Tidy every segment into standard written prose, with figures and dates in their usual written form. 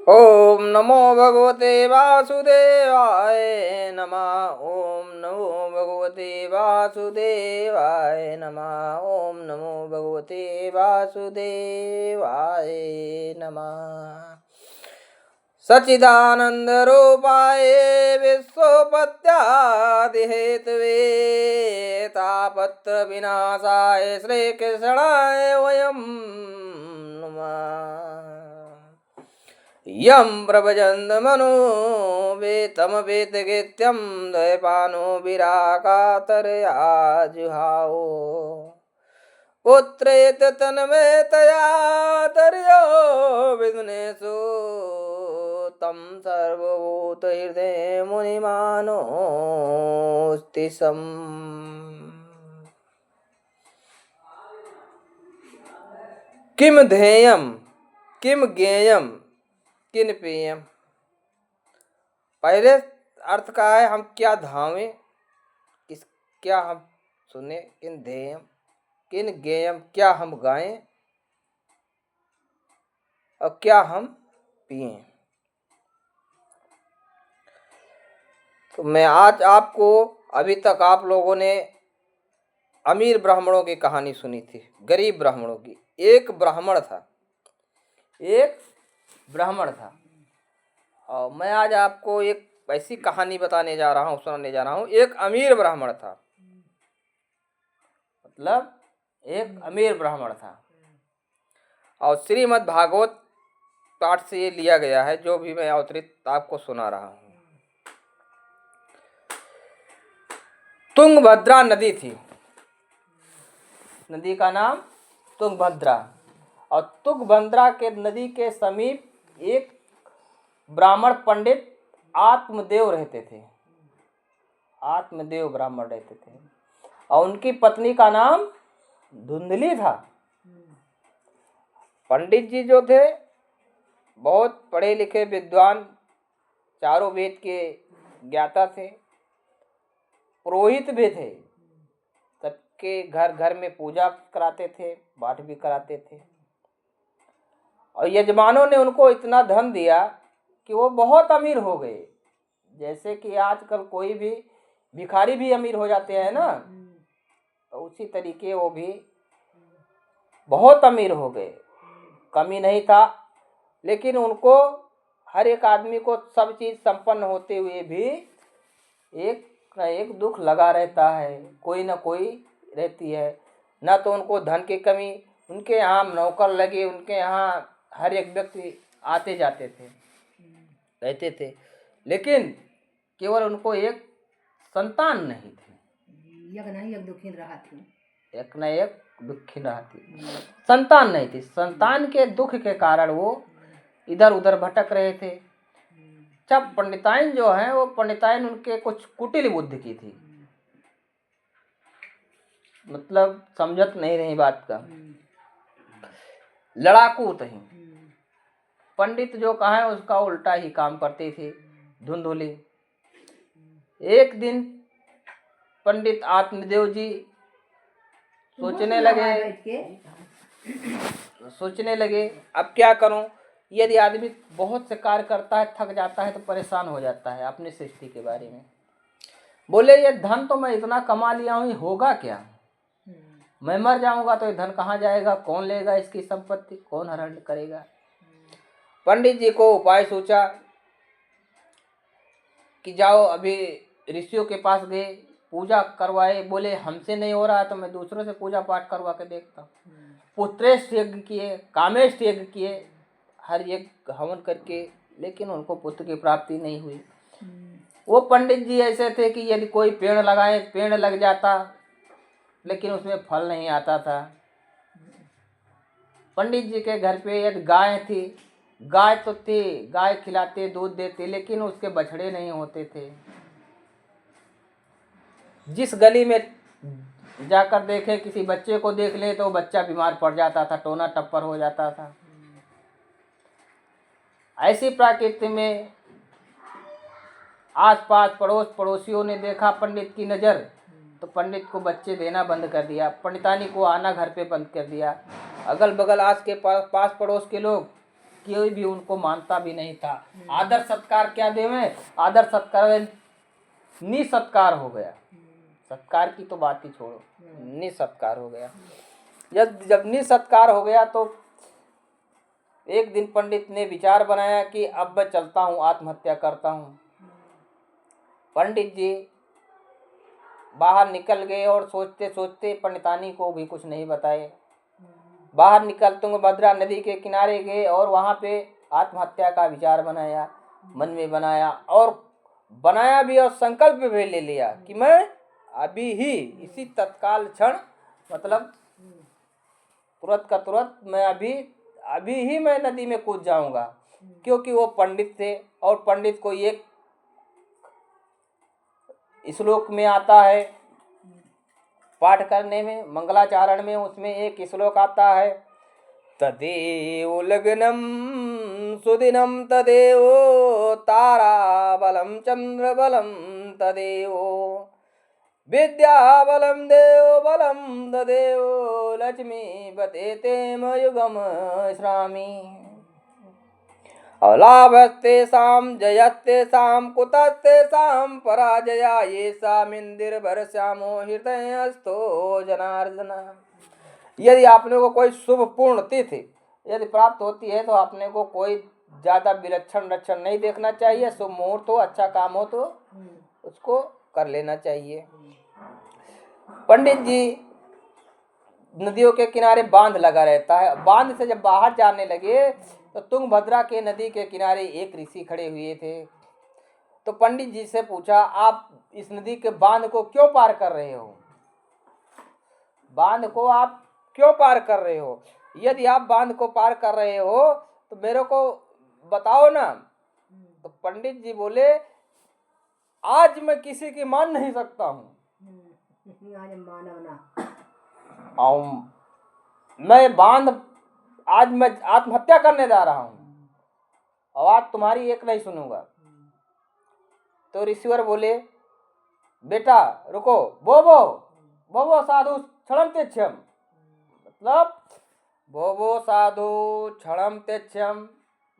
ओम नमो भगवते वासुदेवाय नमः। ओम नमो भगवते वासुदेवाय नमः। ओम नमो भगवते वासुदेवाय नमः। सच्चिदानंद रूपाय विश्वोपत्यादि हेतवे तापत्र विनाशाय श्री कृष्णाय वयं नमः। यं प्रभजन्त मनो वेतमवेतगीत्यं द्वैपानो विराकातरया जुहाओ पुत्रेत तन्मयतया तर्यो विघ्नेषु तं सर्वभूतहृदय मुनिमानोऽस्ति सम्। किम ध्येयं किम ज्ञेयं किन पेयम। पहले अर्थ का है हम क्या धावें, किस क्या हम सुने, किन ध्येयम किन ज्ञेयम क्या हम गाएं और क्या हम पिएं। तो मैं आज आपको, अभी तक आप लोगों ने अमीर ब्राह्मणों की कहानी सुनी थी, गरीब ब्राह्मणों की। एक ब्राह्मण था और मैं आज आपको एक ऐसी कहानी बताने जा रहा हूँ, सुनाने जा रहा हूँ। एक अमीर ब्राह्मण था, मतलब एक अमीर ब्राह्मण था। और श्रीमद् भागवत पाठ से ये लिया गया है, जो भी मैं अवतरित आपको सुना रहा हूँ। तुंगभद्रा नदी थी, नदी का नाम तुंगभद्रा। और तुंगभद्रा के नदी के समीप एक ब्राह्मण पंडित आत्मदेव रहते थे। आत्मदेव ब्राह्मण रहते थे और उनकी पत्नी का नाम धुंधली था। पंडित जी जो थे बहुत पढ़े लिखे विद्वान, चारों वेद के ज्ञाता थे, पुरोहित भी थे, सबके घर घर में पूजा कराते थे, पाठ भी कराते थे। और यजमानों ने उनको इतना धन दिया कि वो बहुत अमीर हो गए। जैसे कि आजकल कोई भी भिखारी भी अमीर हो जाते हैं ना, तो उसी तरीके वो भी बहुत अमीर हो गए। कमी नहीं था, लेकिन उनको हर एक आदमी को सब चीज़ संपन्न होते हुए भी एक न एक दुख लगा रहता है, कोई ना कोई रहती है। ना तो उनको धन की कमी, उनके यहाँ नौकर लगे, उनके यहाँ हर एक व्यक्ति आते जाते थे, रहते थे, लेकिन केवल उनको एक संतान नहीं थी। एक न एक दुखी रहा थी, एक न एक दुखी रहा थी, संतान नहीं थी। संतान के दुख के कारण वो इधर उधर भटक रहे थे। जब पंडिताइन जो है, वो पंडिताइन उनके कुछ कुटिल बुद्धि की थी, मतलब समझत नहीं रही बात का, लड़ाकू थे। पंडित जो कहा है उसका उल्टा ही काम करते थे, धुंधुली। एक दिन पंडित आत्मदेव जी सोचने लगे अब क्या करूं। यदि आदमी बहुत से कार्य करता है, थक जाता है, तो परेशान हो जाता है अपनी सृष्टि के बारे में। बोले ये धन तो मैं इतना कमा लिया हूं, होगा क्या? मैं मर जाऊंगा तो ये धन कहाँ जाएगा? कौन लेगा इसकी संपत्ति? कौन हरण करेगा? पंडित जी को उपाय सोचा कि जाओ, अभी ऋषियों के पास गए, पूजा करवाए। बोले हमसे नहीं हो रहा तो मैं दूसरों से पूजा पाठ करवा के देखता हूँ। पुत्रेष्ठ यज्ञ किए, कामेष्ठ यज्ञ किए, हर एक हवन करके, लेकिन उनको पुत्र की प्राप्ति नहीं हुई। वो पंडित जी ऐसे थे कि यदि कोई पेड़ लगाए, पेड़ लग जाता, लेकिन उसमें फल नहीं आता था। पंडित जी के घर पे यदि गाय थी, गाय तो थी, गाय खिलाते, दूध देते, लेकिन उसके बछड़े नहीं होते थे। जिस गली में जाकर देखे, किसी बच्चे को देख ले तो बच्चा बीमार पड़ जाता था, टोना टप्पर हो जाता था। ऐसी प्रकृति में आसपास पड़ोस पड़ोसियों ने देखा पंडित की नज़र, तो पंडित को बच्चे देना बंद कर दिया, पंडितानी को आना घर पे बंद कर दिया। अगल बगल आस के पास पड़ोस के लोग कोई भी उनको मानता भी नहीं था। आदर सत्कार क्या देवे, आदर सत्कार निसत्कार हो गया। सत्कार की तो बात ही छोड़ो, निसत्कार हो गया। जब निसत्कार हो गया तो एक दिन पंडित ने विचार बनाया कि अब मैं चलता हूँ, आत्महत्या करता हूँ। पंडित जी बाहर निकल गए और सोचते सोचते पंडितानी को भी कुछ नहीं बताए। बाहर निकल तुंगभद्रा नदी के किनारे गए और वहाँ पे आत्महत्या का विचार बनाया, मन में बनाया और बनाया भी और संकल्प भी ले लिया कि मैं अभी ही इसी तत्काल क्षण, मतलब तुरंत का तुरंत मैं अभी ही मैं नदी में कूद जाऊंगा। क्योंकि वो पंडित थे और पंडित को एक श्लोक में आता है पाठ करने में, मंगलाचारण में, उसमें एक श्लोक आता है, तदेव लग्नम सुदिनम तदेव ताराबलम चंद्रबलम तदेव विद्याबलम देव बलम तदेव लक्ष्मी बतेते युगम श्रामी अलाभस्तेषां जयस्तेषां कुतस्तेषां पराजया येषामिन्दिरभरश्यामो हृदयस्थो जनार्दन। यदि आपने को कोई शुभ पूर्ण तिथि यदि प्राप्त होती है तो आपने को कोई ज़्यादा विलक्षण लक्षण नहीं देखना चाहिए। शुभ मुहूर्त हो, अच्छा काम हो तो उसको कर लेना चाहिए। पंडित जी नदियों के किनारे बांध लगा रहता है। बांध से जब बाहर जाने लगे तो तुंगभद्रा के नदी के किनारे एक ऋषि खड़े हुए थे। तो पंडित जी से पूछा, आप इस नदी के बांध को क्यों पार कर रहे हो? बांध को आप क्यों पार कर रहे हो? यदि आप बांध को पार कर रहे हो तो मेरे को बताओ ना। तो पंडित जी बोले, आज मैं किसी की मान नहीं सकता हूँ, आज मैं आत्महत्या करने जा रहा हूँ और आज तुम्हारी एक नहीं सुनूंगा। तो ऋषिवर बोले, बेटा रुको, बोबो साधु क्षणम तेच्छम, मतलब बोबो साधु क्षणम तेच्छम,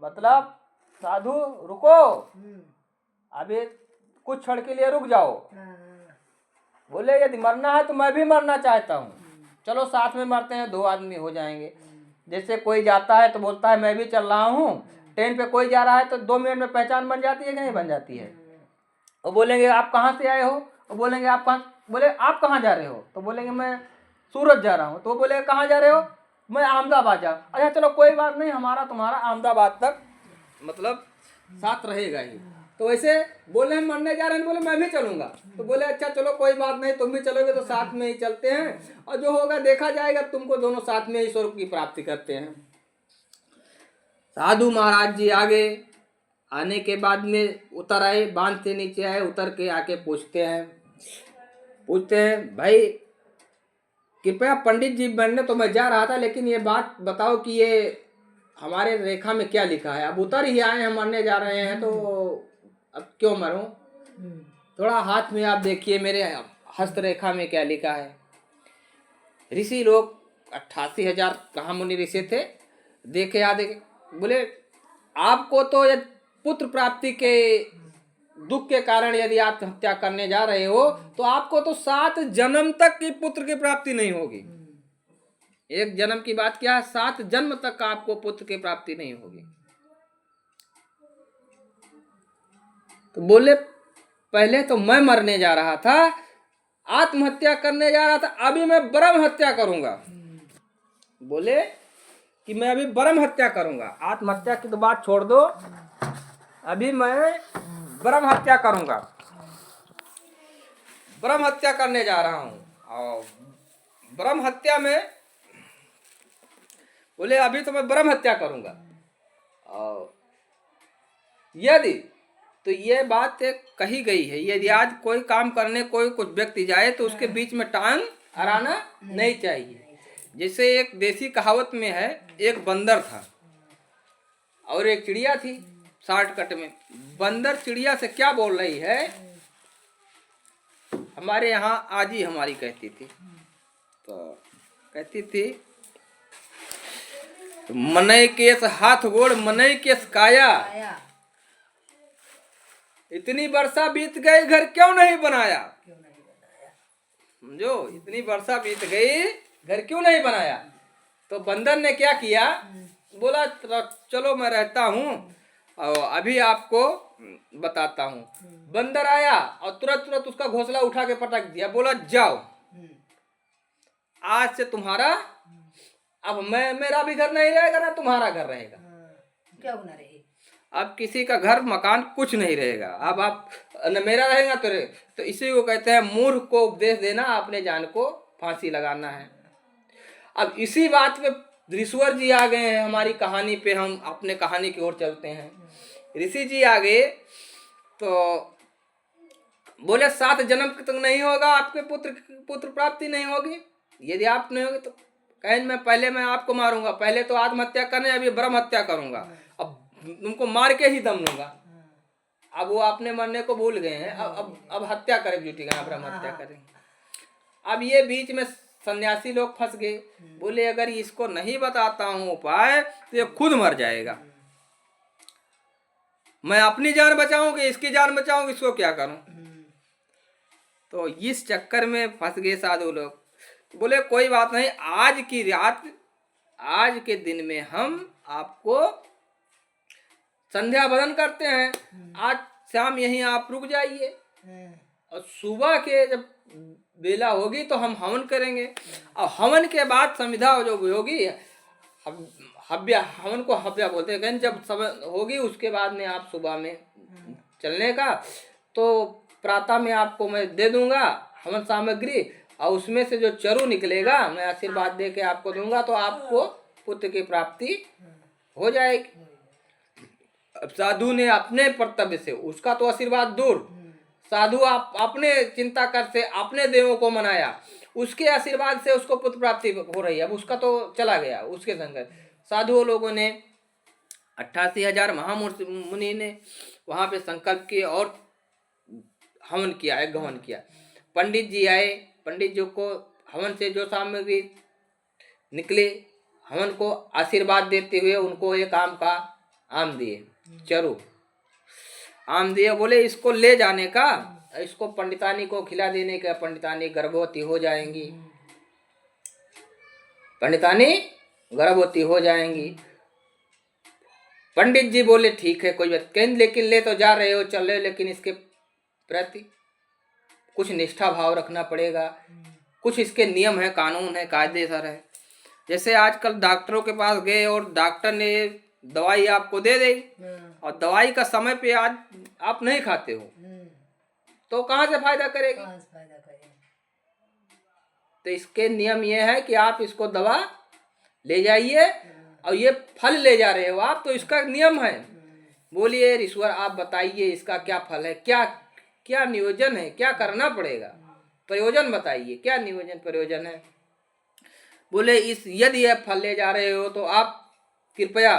मतलब साधु रुको, अभी कुछ क्षण के लिए रुक जाओ। बोले, यदि मरना है तो मैं भी मरना चाहता हूँ, चलो साथ में मरते हैं, 2 आदमी हो जाएंगे। जैसे कोई जाता है तो बोलता है मैं भी चल रहा हूँ, ट्रेन पे कोई जा रहा है तो 2 मिनट में पहचान बन जाती है कि नहीं बन जाती है। वो बोलेंगे आप कहाँ से आए हो, वो बोलेंगे आप कहाँ, बोले आप कहाँ जा रहे हो, तो बोलेंगे मैं सूरत जा रहा हूँ, तो वो बोलेगा कहाँ जा रहे हो, मैं अहमदाबाद जा। अच्छा चलो कोई बात नहीं, हमारा तुम्हारा अहमदाबाद तक मतलब साथ रहेगा ही। तो वैसे बोले हम मरने जा रहे हैं, बोले मैं भी चलूंगा। तो बोले अच्छा चलो कोई बात नहीं, तुम भी चलोगे तो साथ में ही चलते हैं और जो होगा देखा जाएगा, तुमको दोनों साथ में ही स्वर्ग की प्राप्ति करते हैं। साधु महाराज जी आगे आने के बाद में उतर आए, बांध से नीचे आए, उतर के आके पूछते हैं भाई कृपया पंडित जी बनने तो मैं जा रहा था, लेकिन ये बात बताओ कि ये हमारे रेखा में क्या लिखा है? अब उतर ही आए हैं, मरने जा रहे हैं तो अब क्यों मरूं? थोड़ा हाथ में आप देखिए मेरे हस्त रेखा में क्या लिखा है। ऋषि लोग 88,000 कहाँ मुनि ऋषि थे, देखे आधे, बोले आपको तो यदि पुत्र प्राप्ति के दुख के कारण यदि आत्महत्या करने जा रहे हो तो आपको तो 7 जन्म तक की पुत्र की प्राप्ति नहीं होगी। एक जन्म की बात क्या है, 7 जन्म तक आपको पुत्र की प्राप्ति नहीं होगी। तो बोले पहले तो मैं मरने जा रहा था, आत्महत्या करने जा रहा था, अभी मैं ब्रह्म हत्या करूंगा। बोले कि मैं अभी ब्रह्म हत्या करूंगा, आत्महत्या की तो बात छोड़ दो, अभी मैं ब्रह्म हत्या करूंगा, ब्रह्म हत्या करने जा रहा हूं। और ब्रह्म हत्या में बोले अभी तो मैं ब्रह्म हत्या करूंगा। और यदि तो ये बात कही गई है, यदि आज कोई काम करने कोई कुछ व्यक्ति जाए तो उसके बीच में टांग अड़ाना नहीं चाहिए। जैसे एक देसी कहावत में है, एक बंदर था और एक चिड़िया थी। शॉर्टकट में बंदर चिड़िया से क्या बोल रही है, हमारे यहाँ आजी हमारी कहती थी, तो कहती थी मनई केस हाथ गोड़ मनई केस काया, आया इतनी वर्षा बीत गई घर क्यों नहीं बनाया। क्यों नहीं बनाया। समझो, इतनी वर्षा बीत गई घर क्यों नहीं बनाया। तो बंदर ने क्या किया, बोला चलो मैं रहता हूँ और अभी आपको बताता हूँ। बंदर आया और तुरंत तुरंत उसका घोंसला उठा के पटक दिया, बोला जाओ आज से तुम्हारा, अब मैं, मेरा भी घर नहीं रहेगा ना तुम्हारा घर रहेगा। क्या होना रहे। अब किसी का घर मकान कुछ नहीं रहेगा। अब आप न मेरा रहेगा तो इसी को कहते हैं मूर्ख को उपदेश देना, अपने जान को फांसी लगाना है। अब इसी बात पे ऋषिवर जी आ गए हैं हमारी कहानी पे। हम अपने कहानी की ओर चलते हैं। ऋषि जी आ गए तो बोले 7 जन्म तक नहीं होगा आपके पुत्र प्राप्ति नहीं होगी। यदि आप नहीं होगी तो कहें मैं आपको मारूंगा। पहले तो आत्महत्या करने, अभी ब्रह्म हत्या करूंगा। अब तुमको मार के ही दम लूंगा। अब वो अपने मरने को भूल गए हैं। अब हत्या करें ड्यूटी का, ब्रह्म हत्या करें। अब ये बीच में सन्यासी लोग फंस गए। बोले अगर इसको नहीं बताता हूं उपाय तो ये खुद मर जाएगा। मैं अपनी जान बचाऊं कि इसकी जान बचाऊं, इसको क्या करूं। तो इस चक्कर में फंस गए साधु लोग। बोले कोई बात नहीं, आज की रात, आज के दिन में हम आपको संध्या वंदन करते हैं। आज शाम यहीं आप रुक जाइए और सुबह के जब बेला होगी तो हम हवन करेंगे। और हवन के बाद संविधा जो होगी, हव्य, हवन को हव्य बोलते हैं। जब समय होगी उसके बाद में आप सुबह में चलने का, तो प्रातः में आपको मैं दे दूंगा हवन सामग्री, और उसमें से जो चरु निकलेगा मैं आशीर्वाद दे के आपको दूंगा, तो आपको पुत्र की प्राप्ति हो जाएगी। अब साधु ने अपने कर्तव्य से, उसका तो आशीर्वाद दूर, साधु आप अपने चिंता कर से अपने देवों को मनाया, उसके आशीर्वाद से उसको पुत्र प्राप्ति हो रही है। अब उसका तो चला गया उसके संग। साधुओं लोगों ने 88,000 महामुनि मुनि ने वहां पे संकल्प किए और हवन किया है, गहन किया। पंडित जी आए, पंडित जी को हवन से जो सामग्री निकले, हवन को आशीर्वाद देते हुए उनको एक आम का आम दिए, चरु आम दिए। बोले इसको ले जाने का, इसको पंडितानी को खिला देने का, पंडितानी गर्भवती हो जाएंगी, पंडितानी गर्भवती हो जाएंगी। पंडित जी बोले ठीक है कोई बात नहीं, लेकिन ले तो जा रहे हो, चल रहे हो, लेकिन इसके प्रति कुछ निष्ठा भाव रखना पड़ेगा। कुछ इसके नियम है, कानून है, कायदे सर है। जैसे आजकल डॉक्टरों के पास गए और डॉक्टर ने दवाई आपको दे दी और दवाई का समय पे आज आप नहीं खाते हो तो कहाँ से फायदा करेगी। तो इसके नियम ये है कि आप इसको दवा ले जाइए और ये फल ले जा रहे हो आप, तो इसका नियम है। बोलिए ईश्वर आप बताइए इसका क्या फल है, क्या क्या नियोजन है, क्या करना पड़ेगा, प्रयोजन बताइए, क्या नियोजन प्रयोजन है। बोले इस यदि यह फल ले जा रहे हो तो आप कृपया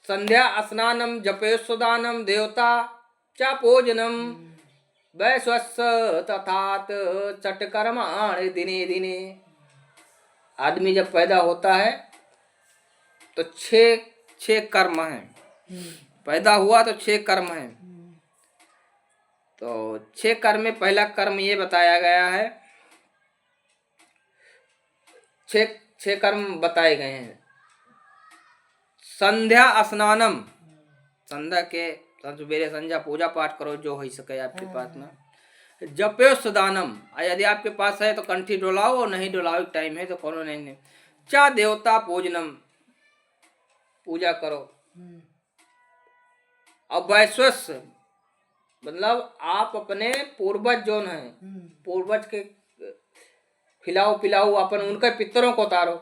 संध्या स्नानम जपेशुदानम देवता चापोजनम वैश्वस्स तथात चटकर्माण दिने दिने। आदमी जब पैदा होता है तो छह कर्म हैं। पैदा हुआ तो 6 कर्म हैं। तो 6 कर्म में पहला कर्म ये बताया गया है, 6 कर्म बताए गए हैं। संध्या स्नानम, संध्या के सवेरे संध्या पूजा पाठ करो जो हो सके आपके पास में। जपेशुदानम, यदि आपके पास है तो कंठी डोलाओ, और नहीं डोलाओ टाइम है तो कोनो नहीं। चा देवता पूजनम, पूजा करो। अब वैश्वस मतलब आप अपने पूर्वज जो हैं, पूर्वज के खिलाओ पिलाओ, अपन उनके पितरों को उतारो।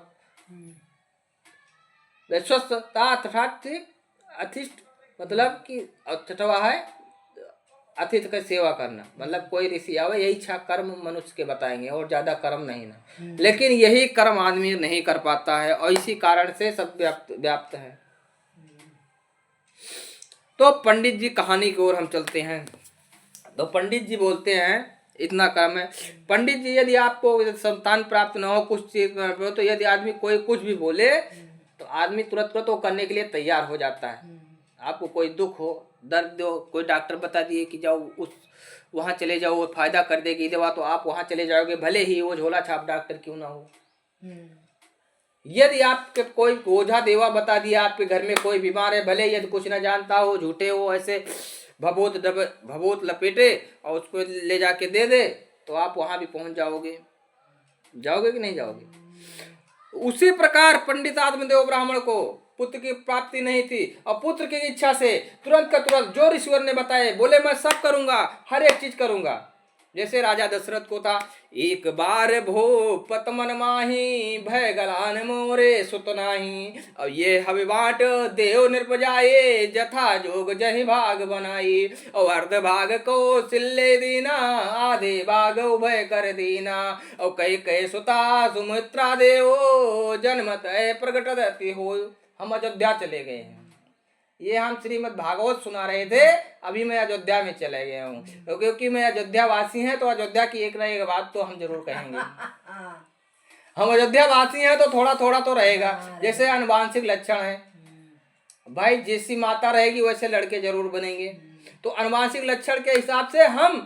वैश्वसता अर्थात अतिष्ठ, मतलब कि छठवा है अतिथि का सेवा करना। मतलब कोई ऋषि आवे, यही 6 कर्म मनुष्य के बताएंगे और ज्यादा कर्म नहीं ना। लेकिन यही कर्म आदमी नहीं कर पाता है और इसी कारण से सब व्याप्त है। तो पंडित जी कहानी की ओर हम चलते हैं। तो पंडित जी बोलते हैं इतना कर्म है। पंडित जी यदि आपको संतान प्राप्त न हो, कुछ चीज न हो, तो यदि आदमी कोई कुछ भी बोले तो आदमी तुरंत तुरंत वो करने के लिए तैयार हो जाता है। आपको कोई दुख हो, दर्द हो, कोई डॉक्टर बता दिए कि जाओ उस वहाँ चले जाओ, वो फायदा कर देगी दवा, तो आप वहाँ चले जाओगे, भले ही वो झोला छाप डॉक्टर क्यों ना हो। यदि आपके कोई ओझा देवा बता दिया आपके घर में कोई बीमार है, भले यदि कुछ ना जानता हो, झूठे हो, ऐसे भभूत लपेटे और उसको ले जाके दे दे, तो आप वहाँ भी पहुँच जाओगे। जाओगे कि नहीं जाओगे? उसी प्रकार पंडित आत्मदेव ब्राह्मण को पुत्र की प्राप्ति नहीं थी, और पुत्र की इच्छा से तुरंत का तुरंत जो ईश्वर ने बताए बोले मैं सब करूंगा, हर एक चीज करूंगा। जैसे राजा दशरथ को था, एक बार भूपत मन माही भय गलान मोरे सुत नाही, और ये हवि बाट देव निर्पजाए जथा जोग जहि भाग बनाई, और अर्ध भाग को सिल्ले दीना आधे भाग उभय कर दीना, और कई कई सुता सुमित्रा देवो जन्मत प्रगट दति हो। हम अयोध्या चले गए हैं, ये हम श्रीमद् भागवत सुना रहे थे, अभी मैं अयोध्या में चले गया हूँ, क्योंकि मैं अयोध्या वासी हैं तो अयोध्या की एक ना एक बात तो हम जरूर कहेंगे। हम अयोध्या वासी हैं तो थोड़ा थोड़ा तो रहेगा। जैसे आनुवांशिक लक्षण है भाई, जैसी माता रहेगी वैसे लड़के जरूर बनेंगे, तो आनुवांशिक लक्षण के हिसाब से हम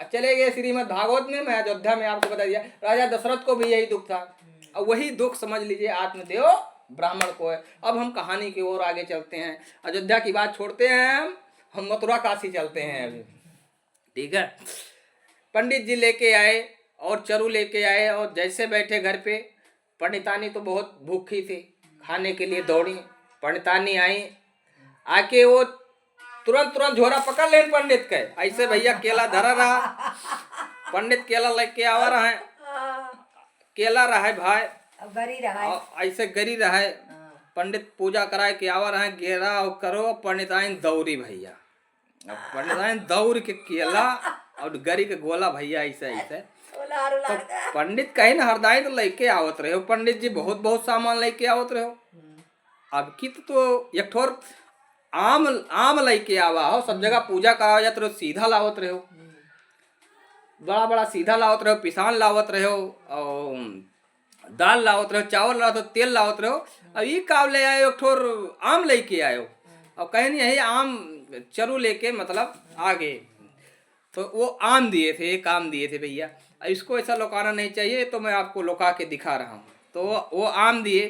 चले गए श्रीमद् भागवत में। मैं अयोध्या में आपको बता दिया, राजा दशरथ को भी यही दुख था, और वही दुख समझ लीजिए आत्मदेव ब्राह्मण को है। अब हम कहानी की ओर आगे चलते हैं, अयोध्या की बात छोड़ते हैं, हम मथुरा काशी चलते हैं अभी। ठीक है, पंडित जी लेके आए और चरु लेके आए, और जैसे बैठे घर पे, पंडितानी तो बहुत भूखी थी, खाने के लिए दौड़ी। पंडितानी आई, आके वो तुरंत झोरा पकड़ ले पंडित के, ऐसे भैया केला धरा रहा, पंडित केला लेके आवा रहा है, केला रहा है भाई, ऐसे गरी रहा है। पंडित पूजा कराए के आवा रहा है, घेरा और करो, पंडिताइन दौरी भैया, पंडिताइन दौड़ के केला और गरी के गोला भैया ऐसे ऐसे। तो पंडित कहे न हरदाई तो लेके आवत रहे हो, पंडित जी बहुत बहुत सामान लेके आवत रहे हो। अब की तो एक ठोर आम लेके आवा हो, सब जगह पूजा करावा जात रहे हो, सीधा लावत रहे हो, बड़ा बड़ा सीधा लावत रहे हो, पिसान लावत रहे हो, और दाल लावत रहे हो, चावल लावत रहे हो, तेल लावत रहे हो। अब ये काव ले आए एक ठोर आम लेके आए हो, और कहीं नहीं यही आम चरु लेके मतलब आ गए, तो वो आम दिए थे, एक आम दिए थे भैया। इसको ऐसा लुकाना नहीं चाहिए, तो मैं आपको लुका के दिखा रहा हूँ। तो वो आम दिए,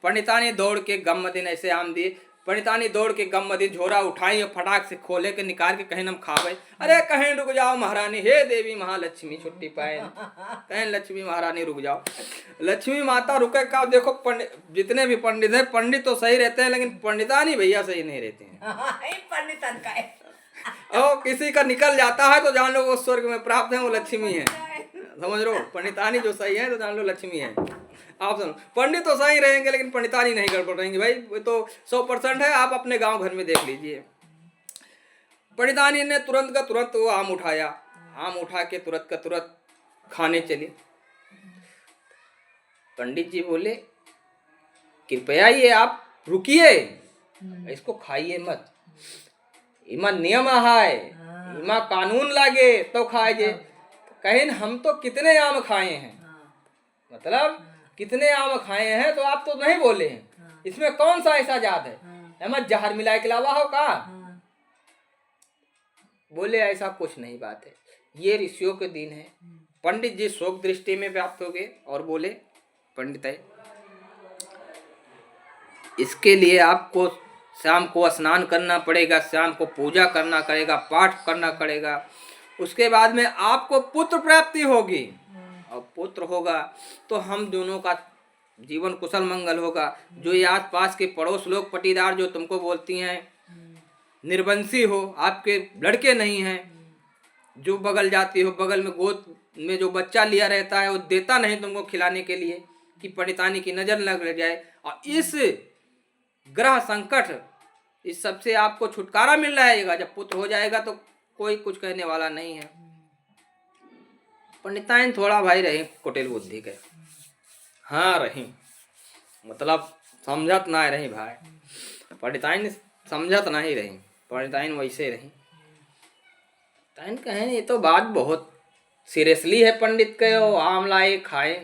पंडितानी दौड़ के गम दिन ऐसे आम दिए, पंडितानी दौड़ के गम दिन झोरा उठाई और फटाक से खोले के निकाल के कहीं हम खावे। अरे कहीं रुक जाओ महारानी, हे देवी महालक्ष्मी छुट्टी पाए, कहीं लक्ष्मी महारानी रुक जाओ। लक्ष्मी माता रुके का देखो, पंडित जितने भी पंडित हैं, पंडित तो सही रहते हैं, लेकिन पंडितानी भैया सही नहीं रहते हैं। पंडितन का है। और किसी का निकल जाता है तो जान लो वो स्वर्ग में प्राप्त है, वो लक्ष्मी है, समझ लो। पंडितानी जो सही है तो जान लो लक्ष्मी है। आप सुनो, पंडित तो सही रहेंगे लेकिन पंडितानी नहीं गड़बड़ रहेंगी भाई, वो तो 100% है। आप अपने गांव घर में देख लीजिए। पंडितानी ने तुरंत का तुरंत वो आम उठाया, आम उठा के तुरंत का तुरंत खाने चले। पंडित जी बोले कृपया ये आप रुकिए, इसको खाइए मत, इमा नियम है, इमा कानून लागे तो खाइए। कहीं हम तो कितने आम खाए हैं, मतलब कितने आम खाए हैं, तो आप तो नहीं बोले हैं, इसमें कौन सा ऐसा जात है, अहमद जहर मिलाए के लावा हो का? बोले ऐसा कुछ नहीं बात है, ये ऋषियों के दिन है। पंडित जी शोक दृष्टि में व्याप्त हो गए और बोले पंडित है, इसके लिए आपको शाम को स्नान करना पड़ेगा, शाम को पूजा करना पड़ेगा, पाठ करना पड़ेगा, उसके बाद में आपको पुत्र प्राप्ति होगी, और पुत्र होगा तो हम दोनों का जीवन कुशल मंगल होगा। जो ये आस पास के पड़ोस लोग पटीदार जो तुमको बोलती हैं निर्वंशी हो, आपके लड़के नहीं हैं, जो बगल जाती हो, बगल में गोद में जो बच्चा लिया रहता है वो देता नहीं तुमको खिलाने के लिए कि पंडितानी की नजर लग जाए, और इस ग्रह संकट इस सबसे आपको छुटकारा मिल रहेगा। जब पुत्र हो जाएगा तो कोई कुछ कहने वाला नहीं है। पंडिताइन थोड़ा भाई रही कुटिल बुद्धि के, हाँ रही, मतलब समझत ना रही भाई, पंडिताइन समझत नहीं रही, पंडिताइन वैसे रही। ताइन कहे ये तो बात बहुत सीरियसली है, पंडित के आम लाए खाए।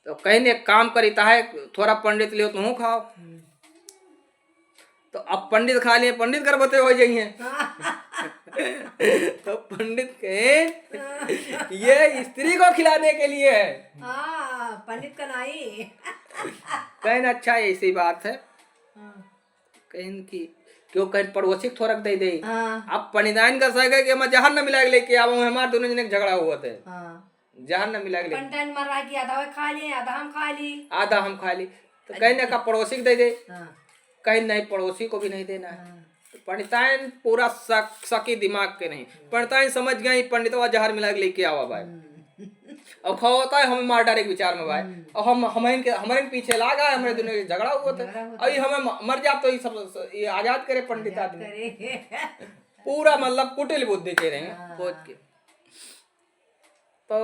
तो कहीं ने काम करीता है थोड़ा पंडित लियो तुम खाओ। तो अब पंडित खा लिए, पंडित गर्भवती हो जाइए। तो पंडित कहे ये स्त्री को खिलाने के लिए है। पंडित का नहीं। कहीं अच्छा है, ऐसी बात है। कहीं की क्यों कहीं पड़ोसी को थोड़ा दे दे। अब पंडिताइन का सह कि मैं जहर न मिला के लेके आओ, हमारे दोनों जने झगड़ा हुआ थे। जहर न मिला के लेके पंडिताइन मर रहा कि आधा खा लिए आधा हम खा ली, आधा हम खा ली। तो कहीं ना का पड़ोसी को दे दे, कहीं नहीं पड़ोसी को भी नहीं देना है। तो पंडिताइन पूरा सकी दिमाग के नहीं, पंडिताइन समझ गई पंडितवा जहर मिला के लेके आवा भाई। अब होता है हमें मार डाले विचार में भाई, और हम हमारे पीछे लागा, हमारे दोनों के झगड़ा हुआ था। अभी हमें मर जा तो ये सब ये आजाद करे पंडित आदमी। पूरा मतलब कुटिल बुद्धि के रहे सोच के। तो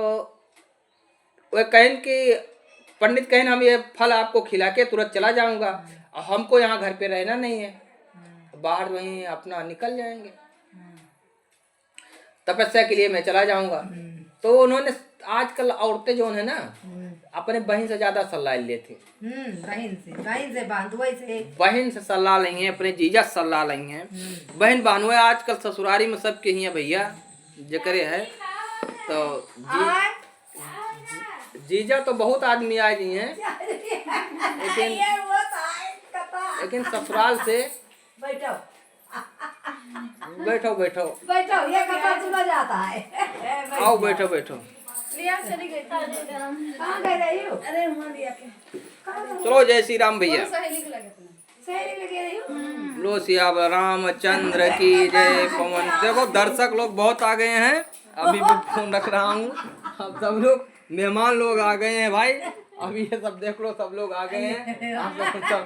वह कहें कि पंडित कहें हम ये फल आपको खिला के तुरंत चला जाऊंगा, हमको यहाँ घर पे रहना नहीं है, बाहर वहीं अपना निकल जाएंगे, तपस्या के लिए मैं चला जाऊंगा। तो उन्होंने आजकल औरतें जो है ना अपने बहन से ज्यादा सलाह लेते, बहन से सलाह लेंगे, अपने जीजा से सलाह लेंगे। बहन बहनों आजकल ससुरारी में सबके ही भैया जकरे है। तो जीजा तो बहुत आदमी आए जी हैं, लेकिन ससुराल से बैठो बैठो बैठो ये कथा सुना जाता है। आओ बैठो बैठो। कहाँ गए रही हो? अरे वहाँ लिया के। चलो जय श्री राम भैया। सहेली लगे रही हो? लो सियावर रामचंद्र की जय। पवन देखो दर्शक लोग बहुत आ गए हैं, अभी भी फोन रख रहा हूँ। अब सब लोग मेहमान लोग आ गए हैं भाई, अभी ये सब देख लो सब लोग आ गए हैं आप लोग सब,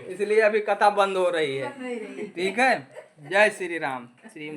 इसलिए अभी कथा बंद हो रही है। ठीक है, जय श्री राम। श्री